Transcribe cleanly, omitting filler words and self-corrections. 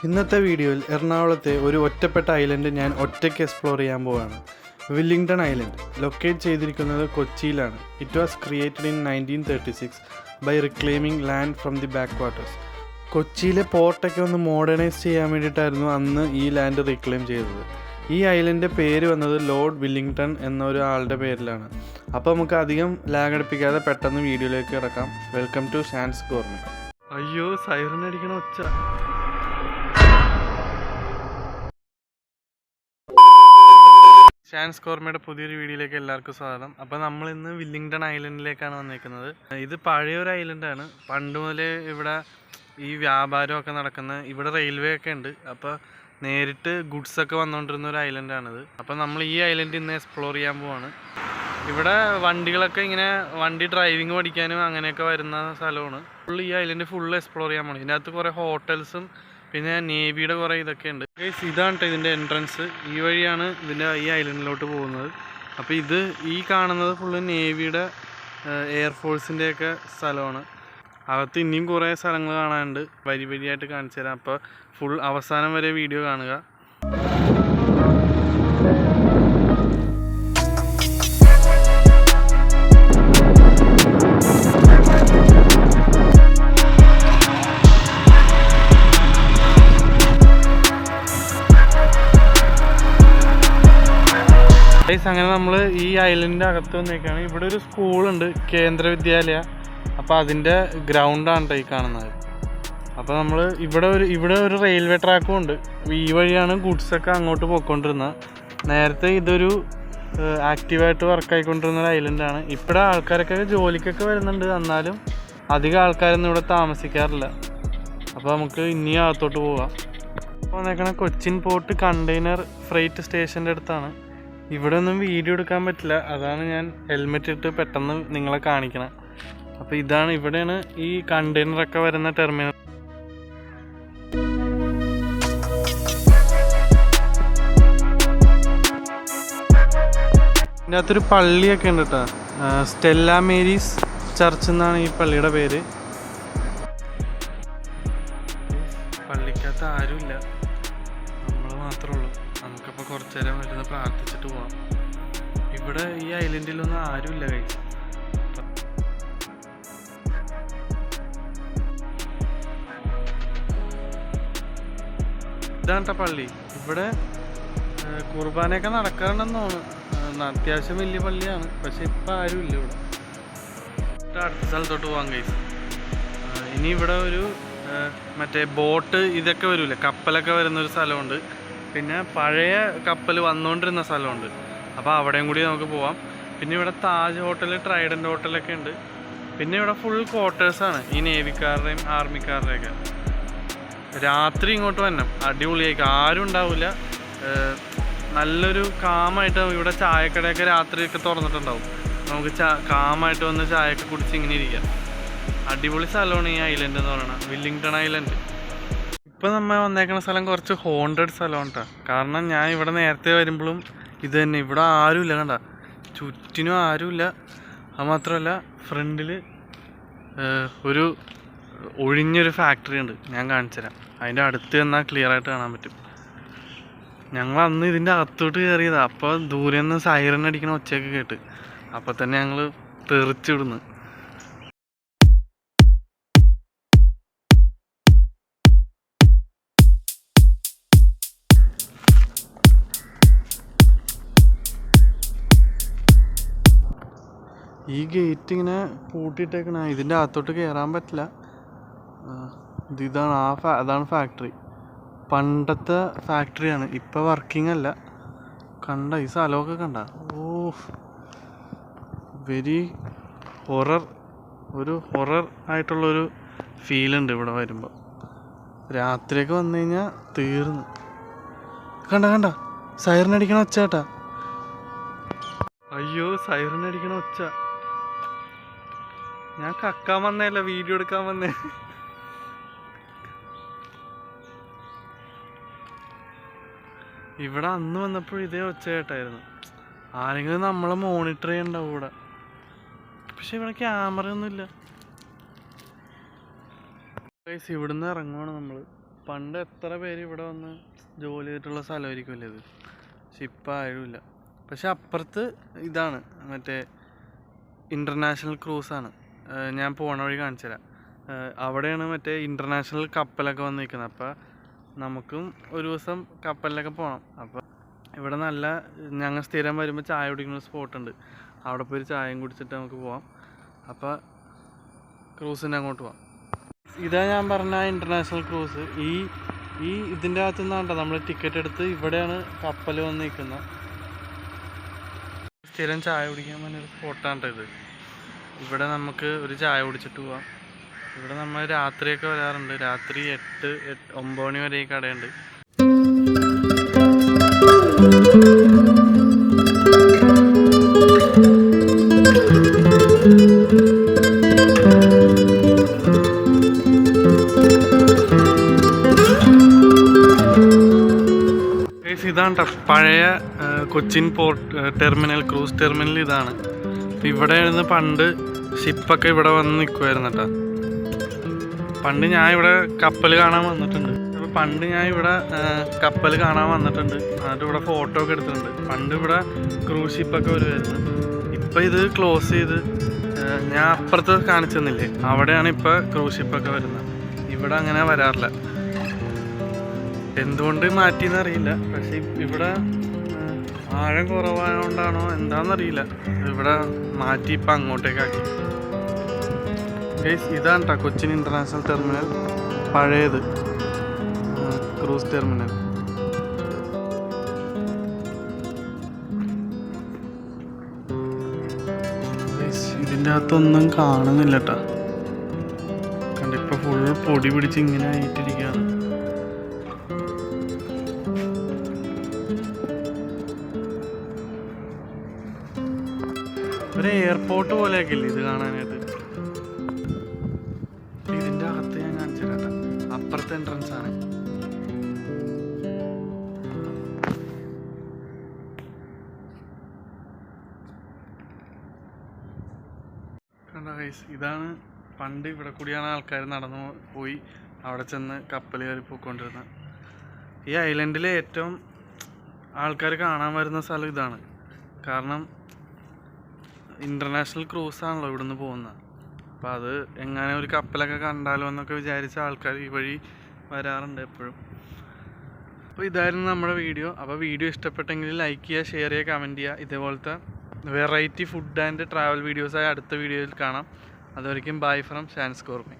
ഇന്നത്തെ വീഡിയോയിൽ എറണാകുളത്തെ ഒരു ഒറ്റപ്പെട്ട ഐലൻഡ് ഞാൻ ഒറ്റയ്ക്ക് എക്സ്പ്ലോർ ചെയ്യാൻ പോവുകയാണ്. വില്ലിംഗ്ടൺ ഐലൻഡ് ലൊക്കേറ്റ് ചെയ്തിരിക്കുന്നത് കൊച്ചിയിലാണ്. It was created in 1936 by reclaiming land from the backwaters. കൊച്ചിയിലെ പോർട്ടൊക്കെ ഒന്ന് മോഡേണൈസ് ചെയ്യാൻ വേണ്ടിയിട്ടായിരുന്നു അന്ന് ഈ ലാൻഡ് റീക്ലെയിം ചെയ്തത്. ഈ ഐലൻഡിൻ്റെ പേര് വന്നത് ലോർഡ് വില്ലിംഗ്ടൺ എന്നൊരു ആളുടെ പേരിലാണ്. അപ്പോൾ നമുക്ക് അധികം ലാഗ് അടിപ്പിക്കാതെ പെട്ടെന്ന് വീഡിയോയിലേക്ക് കിടക്കാം. Welcome to Shan's gourmet. അയ്യോ, സൈറൻ അടിക്കണ ഒച്ച. ഷാൻസ് കോർമയുടെ പുതിയൊരു വീഡിയോയിലേക്ക് എല്ലാവർക്കും സ്വാഗതം. അപ്പോൾ നമ്മൾ ഇന്ന് വില്ലിംഗ്ടൺ ഐലൻഡിലേക്കാണ് വന്നിരിക്കുന്നത്. ഇത് പഴയൊരു ഐലൻഡാണ്. പണ്ട് മുതലേ ഇവിടെ ഈ വ്യാപാരമൊക്കെ നടക്കുന്ന, ഇവിടെ റെയിൽവേ ഒക്കെ ഉണ്ട്. അപ്പോൾ നേരിട്ട് ഗുഡ്സൊക്കെ വന്നുകൊണ്ടിരുന്ന ഒരു ഐലൻഡാണിത്. അപ്പോൾ നമ്മൾ ഈ ഐലൻഡ് ഇന്ന് എക്സ്പ്ലോർ ചെയ്യാൻ പോവാണ്. ഇവിടെ വണ്ടികളൊക്കെ ഇങ്ങനെ വണ്ടി ഡ്രൈവിങ് പഠിക്കാനും അങ്ങനെയൊക്കെ വരുന്ന സ്ഥലമാണ്. ഫുള്ള് ഈ ഐലൻഡ് ഫുള്ള് എക്സ്പ്ലോർ ചെയ്യാൻ പോകണം. ഇതിനകത്ത് കുറേ ഹോട്ടൽസും പിന്നെ നേവിയുടെ കുറേ ഇതൊക്കെ ഉണ്ട്. ഇതാണ് കേട്ടോ ഇതിൻ്റെ എൻട്രൻസ്. ഈ വഴിയാണ് ഈ ഐലൻഡിലോട്ട് പോകുന്നത്. അപ്പോൾ ഈ കാണുന്നത് ഫുള്ള് നേവിയുടെ എയർഫോഴ്സിൻ്റെയൊക്കെ സ്ഥലമാണ്. അകത്ത് ഇനിയും കുറേ സ്ഥലങ്ങൾ കാണാനുണ്ട്. വരി വരിയായിട്ട് കാണിച്ചു തരാം. അപ്പോൾ ഫുൾ അവസാനം വരെ വീഡിയോ കാണുക. അങ്ങനെ നമ്മൾ ഈ ഐലൻഡിൻ്റെ അകത്ത് വന്നേക്കാണ്. ഇവിടെ ഒരു സ്കൂളുണ്ട്, കേന്ദ്ര വിദ്യാലയ. അപ്പോൾ അതിൻ്റെ ഗ്രൗണ്ടാണ് ഈ കാണുന്നത്. അപ്പോൾ നമ്മൾ ഇവിടെ ഒരു റെയിൽവേ ട്രാക്കും ഉണ്ട്. ഈ വഴിയാണ് ഗുഡ്സൊക്കെ അങ്ങോട്ട് പോയിക്കൊണ്ടിരുന്നത്. നേരത്തെ ഇതൊരു ആക്റ്റീവായിട്ട് വർക്കായിക്കൊണ്ടിരുന്ന ഒരു ഐലൻഡാണ്. ഇവിടെ ആൾക്കാരൊക്കെ ജോലിക്കൊക്കെ വരുന്നുണ്ട്, എന്നാലും അധികം ആൾക്കാരൊന്നും ഇവിടെ താമസിക്കാറില്ല. അപ്പോൾ നമുക്ക് ഇനി അകത്തോട്ട് പോവാം. അപ്പോൾ വന്നേക്കണ കൊച്ചിൻ പോർട്ട് കണ്ടെയ്നർ ഫ്രൈറ്റ് സ്റ്റേഷൻ്റെ അടുത്താണ്. ഇവിടെ ഒന്നും വീഡിയോ എടുക്കാൻ പറ്റില്ല, അതാണ് ഞാൻ ഹെൽമെറ്റ് ഇട്ട് പെട്ടെന്ന് നിങ്ങളെ കാണിക്കണം. അപ്പോൾ ഇവിടെയാണ് ഈ കണ്ടെയ്നറൊക്കെ വരുന്ന ടെർമിനൽ. ഇതിനകത്തൊരു പള്ളിയൊക്കെ ഉണ്ട് കേട്ടോ. സ്റ്റെല്ല മേരീസ് ചർച്ച് എന്നാണ് ഈ പള്ളിയുടെ പേര്. പള്ളിക്കകത്ത് ആരുമില്ല, നമ്മൾ മാത്രമേ ഉള്ളൂ. നമുക്കപ്പോൾ കുറച്ചു നേരം വരുന്ന പ്രാർത്ഥിച്ചിട്ട് പോവാം. ഇവിടെ ഈ ഐലൻഡിലൊന്നും ആരുമില്ല കഴിച്ച്. ഇതാണ് പള്ളി. ഇവിടെ കുർബാനയൊക്കെ നടക്കാറുണ്ടെന്ന് തോന്നുന്നു. അത്യാവശ്യം വലിയ പള്ളിയാണ്, പക്ഷെ ഇപ്പം ആരുമില്ല ഇവിടെ. അടുത്ത സ്ഥലത്തോട്ട് പോകാൻ കഴിച്ചു. ഇനി ഇവിടെ ഒരു മറ്റേ ബോട്ട് ഇതൊക്കെ വരില്ലേ, കപ്പലൊക്കെ വരുന്നൊരു സ്ഥലമുണ്ട്. പിന്നെ പഴയ കപ്പൽ വന്നുകൊണ്ടിരുന്ന സ്ഥലമുണ്ട്. അപ്പോൾ അവിടെയും കൂടി നമുക്ക് പോവാം. പിന്നെ ഇവിടെ താജ് ഹോട്ടൽ, ട്രൈഡൻ്റ് ഹോട്ടലൊക്കെ ഉണ്ട്. പിന്നെ ഇവിടെ ഫുൾ ക്വാർട്ടേഴ്സാണ് ഈ നേവിക്കാരുടെയും ആർമിക്കാരുടെയൊക്കെ. രാത്രി ഇങ്ങോട്ട് വരണം, അടിപൊളിയായിരിക്കും. ആരും ഉണ്ടാവില്ല. നല്ലൊരു കാമായിട്ട് ഇവിടെ ചായക്കടയൊക്കെ രാത്രിയൊക്കെ തുറന്നിട്ടുണ്ടാവും. നമുക്ക് കാമായിട്ട് വന്ന് ചായയൊക്കെ കുടിച്ച് ഇങ്ങനെ ഇരിക്കാം. അടിപൊളി സ്ഥലമാണ് ഈ ഐലൻഡ് എന്ന് പറയുന്നത്, വില്ലിംഗ്ടൺ ഐലൻഡ്. ഇപ്പം നമ്മൾ വന്നേക്കുന്ന സ്ഥലം കുറച്ച് ഹോണ്ടഡ് സ്ഥലമാണ് കേട്ടോ. കാരണം ഞാൻ ഇവിടെ നേരത്തെ വരുമ്പോഴും ഇത് തന്നെ, ഇവിടെ ആരുമില്ല. കണ്ട, ചുറ്റിനും ആരുമില്ല. അത് മാത്രമല്ല ഫ്രണ്ടിൽ ഒരു ഒഴിഞ്ഞൊരു ഫാക്ടറി ഉണ്ട്, ഞാൻ കാണിച്ചു തരാം. അതിൻ്റെ അടുത്ത് ചെന്നാൽ ക്ലിയർ ആയിട്ട് കാണാൻ പറ്റും. ഞങ്ങൾ അന്ന് ഇതിൻ്റെ അകത്തോട്ട് കയറിയതാണ്. അപ്പോൾ ദൂരെ നിന്ന് സൈറൻ അടിക്കണ ഒച്ചയൊക്കെ കേട്ട് അപ്പോൾ തന്നെ ഞങ്ങൾ തെറിച്ചിടുന്നു. ഈ ഗേറ്റ് ഇങ്ങനെ പൂട്ടിയിട്ടേക്കണ, ഇതിൻ്റെ അകത്തോട്ട് കയറാൻ പറ്റില്ല. ഇതാണ് അതാണ് ഫാക്ടറി. പണ്ടത്തെ ഫാക്ടറിയാണ്, ഇപ്പോൾ വർക്കിംഗ് അല്ല. കണ്ട ഈ സ്ഥലമൊക്കെ കണ്ട, ഓ വെരി ഒരു ഹൊറർ ആയിട്ടുള്ളൊരു ഫീലുണ്ട് ഇവിടെ വരുമ്പോൾ. രാത്രിയൊക്കെ വന്നു കഴിഞ്ഞാൽ തീർന്നു. കണ്ട സൈറൻ അടിക്കണ ഒച്ച കേട്ടാ. അയ്യോ, സൈറൻ അടിക്കണ ഒച്ച. ഞാൻ കക്കാൻ വന്നേല്ല, വീഡിയോ എടുക്കാൻ വന്നേ. ഇവിടെ അന്ന് വന്നപ്പോൾ ഇതേ ഒച്ച കേട്ടായിരുന്നു. ആരെങ്കിലും നമ്മളെ മോണിറ്റർ ചെയ്യണ്ടാവും ഇവിടെ. പക്ഷെ ഇവിടെ ക്യാമറ ഒന്നുമില്ല. ഇവിടുന്ന് ഇറങ്ങുവാണ് നമ്മൾ. പണ്ട് എത്ര പേര് ഇവിടെ വന്ന് ജോലി ചെയ്തിട്ടുള്ള സ്ഥലമായിരിക്കുമല്ലേ ഇത്. പക്ഷെ ഇപ്പം ആരുമില്ല. പക്ഷെ അപ്പുറത്ത് ഇതാണ് മറ്റേ ഇൻ്റർനാഷണൽ ക്രൂസാണ്. ഞാൻ പോണ വഴി കാണിച്ചു തരാം. അവിടെയാണ് മറ്റേ ഇൻ്റർനാഷണൽ കപ്പലൊക്കെ വന്ന് നിൽക്കുന്നത്. അപ്പം നമുക്കും ഒരു ദിവസം കപ്പലിലൊക്കെ പോകണം. അപ്പം ഇവിടെ നല്ല ഞങ്ങൾ സ്ഥിരം വരുമ്പോൾ ചായ കുടിക്കുന്ന സ്പോട്ടുണ്ട്. അവിടെ പോയി ഒരു ചായയും കുടിച്ചിട്ട് നമുക്ക് പോവാം. അപ്പോൾ ക്രൂസിൻ്റെ അങ്ങോട്ട് പോവാം. ഇതാ ഞാൻ പറഞ്ഞ ഇൻ്റർനാഷണൽ ക്രൂസ്. ഈ ഇതിൻ്റെ അകത്തു നിന്നാണ് നമ്മൾ ടിക്കറ്റ് എടുത്ത് ഇവിടെയാണ് കപ്പൽ വന്ന് നിൽക്കുന്നത്. സ്ഥിരം ചായ കുടിക്കാൻ പറഞ്ഞൊരു സ്പോട്ടാണ് ഇത്. ഇവിടെ നമുക്ക് ഒരു ചായ കുടിച്ചിട്ട് പോവാം. ഇവിടെ നമ്മൾ രാത്രിയൊക്കെ വരാറുണ്ട്. രാത്രി 8-9 മണി വരെ ഈ കടയുണ്ട്. ഇതാണ് പഴയ കൊച്ചിൻ ടെർമിനൽ, ക്രൂസ് ടെർമിനൽ ഇതാണ്. ഇവിടെ ആയിരുന്നു പണ്ട് ഷിപ്പൊക്കെ ഇവിടെ വന്ന് നിൽക്കുമായിരുന്നു കേട്ടോ. പണ്ട് ഞാൻ ഇവിടെ കപ്പൽ കാണാൻ വന്നിട്ടുണ്ട്. എന്നിട്ട് ഇവിടെ ഫോട്ടോ ഒക്കെ എടുത്തിട്ടുണ്ട്. പണ്ട് ഇവിടെ ക്രൂസ് ഷിപ്പൊക്കെ വരുമായിരുന്നു. ഇപ്പം ഇത് ക്ലോസ് ചെയ്ത് ഞാൻ അപ്പുറത്ത് കാണിച്ചു തന്നില്ലേ, അവിടെയാണ് ഇപ്പോൾ ക്രൂസ് ഷിപ്പൊക്കെ വരുന്നത്. ഇവിടെ അങ്ങനെ വരാറില്ല. എന്തുകൊണ്ട് മാറ്റിയെന്നറിയില്ല. പക്ഷെ ഇവിടെ ആഴം കുറവായതുകൊണ്ടാണോ എന്താണെന്നറിയില്ല, ഇവിടെ മാറ്റി ഇപ്പം അങ്ങോട്ടേക്കാക്കി. ഇതാണ് കേട്ടോ കൊച്ചിൻ ഇൻ്റർനാഷണൽ ടെർമിനൽ, പഴയത് ക്രൂസ് ടെർമിനൽ. ഇതിൻ്റെ അകത്തൊന്നും കാണുന്നില്ല കേട്ടോ. കണ്ടിപ്പോൾ ഫുൾ പൊടി പിടിച്ച് ഇങ്ങനെ ആയിട്ടിരിക്കുകയാണ്. ഒരു എയർപോർട്ട് പോലെയൊക്കെ ഇല്ലേ ഇത് കാണാനായിട്ട്. ഇതിൻ്റെ അകത്ത് ഞാൻ കാണിച്ചു തരാം. അപ്പുറത്തെ എൻട്രൻസ് ആണ്. കണ്ടോ ഗൈസ്, ഇതാണ് പണ്ട് ഇവിടെ കൂടിയാണ് ആൾക്കാർ നടന്നു പോയി അവിടെ ചെന്ന് കപ്പൽ കയറി പോയിക്കൊണ്ടിരുന്നത്. ഈ ഐലൻഡിലെ ഏറ്റവും ആൾക്കാർ കാണാൻ വരുന്ന സ്ഥലം ഇതാണ്. കാരണം ഇൻ്റർനാഷണൽ ക്രൂസാണല്ലോ ഇവിടുന്ന് പോകുന്നത്. അപ്പോൾ അത് എങ്ങനെ ഒരു കപ്പലൊക്കെ കണ്ടാലോ എന്നൊക്കെ വിചാരിച്ച ആൾക്കാർ ഈ വഴി വരാറുണ്ട് എപ്പോഴും. അപ്പോൾ ഇതായിരുന്നു നമ്മുടെ വീഡിയോ. അപ്പോൾ വീഡിയോ ഇഷ്ടപ്പെട്ടെങ്കിൽ ലൈക്ക് ചെയ്യുക, ഷെയർ ചെയ്യുക, കമൻറ്റ് ചെയ്യുക. ഇതേപോലത്തെ വെറൈറ്റി ഫുഡ് ആൻഡ് ട്രാവൽ വീഡിയോസായി അടുത്ത വീഡിയോയിൽ കാണാം. അതുവരെയ്ക്കും ബൈ ഫ്രം ഷാൻസ് കോർമി.